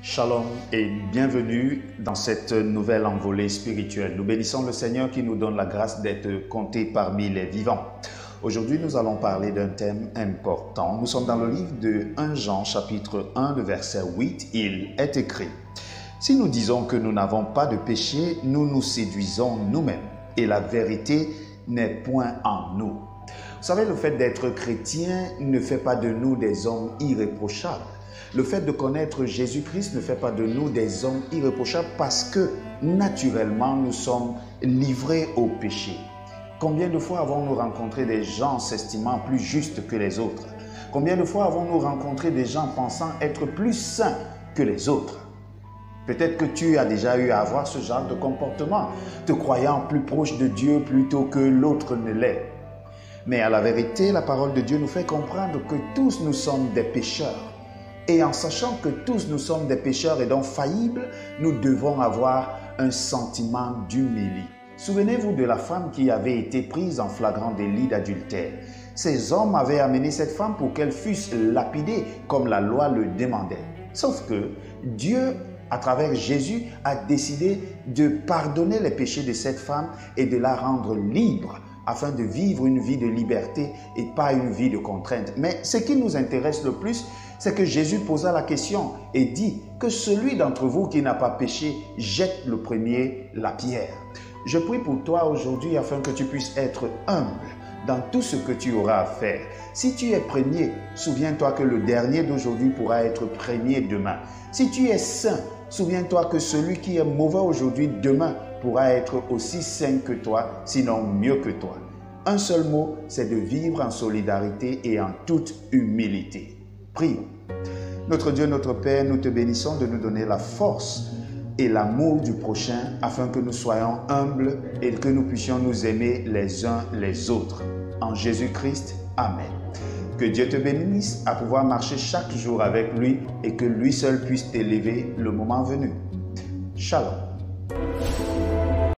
Shalom et bienvenue dans cette nouvelle envolée spirituelle. Nous bénissons le Seigneur qui nous donne la grâce d'être comptés parmi les vivants. Aujourd'hui, nous allons parler d'un thème important. Nous sommes dans le livre de 1 Jean, chapitre 1, le verset 8. Il est écrit: si nous disons que nous n'avons pas de péché, nous nous séduisons nous-mêmes et la vérité n'est point en nous. Vous savez, le fait d'être chrétien ne fait pas de nous des hommes irréprochables. Le fait de connaître Jésus-Christ ne fait pas de nous des hommes irréprochables parce que naturellement nous sommes livrés au péché. Combien de fois avons-nous rencontré des gens s'estimant plus justes que les autres? Combien de fois avons-nous rencontré des gens pensant être plus saints que les autres? Peut-être que tu as déjà eu à avoir ce genre de comportement, te croyant plus proche de Dieu plutôt que l'autre ne l'est. Mais à la vérité, la parole de Dieu nous fait comprendre que tous nous sommes des pécheurs. Et en sachant que tous nous sommes des pécheurs et donc faillibles, nous devons avoir un sentiment d'humilité. Souvenez-vous de la femme qui avait été prise en flagrant délit d'adultère. Ces hommes avaient amené cette femme pour qu'elle fût lapidée comme la loi le demandait. Sauf que Dieu, à travers Jésus, a décidé de pardonner les péchés de cette femme et de la rendre libre afin de vivre une vie de liberté et pas une vie de contrainte. Mais ce qui nous intéresse le plus, c'est que Jésus posa la question et dit que celui d'entre vous qui n'a pas péché jette le premier la pierre. Je prie pour toi aujourd'hui afin que tu puisses être humble dans tout ce que tu auras à faire. Si tu es premier, souviens-toi que le dernier d'aujourd'hui pourra être premier demain. Si tu es saint, souviens-toi que celui qui est mauvais aujourd'hui, demain, pourra être aussi saint que toi, sinon mieux que toi. Un seul mot, c'est de vivre en solidarité et en toute humilité. Prions. Notre Dieu, notre Père, nous te bénissons de nous donner la force et l'amour du prochain afin que nous soyons humbles et que nous puissions nous aimer les uns les autres. En Jésus-Christ, Amen. Que Dieu te bénisse à pouvoir marcher chaque jour avec lui et que lui seul puisse t'élever le moment venu. Shalom.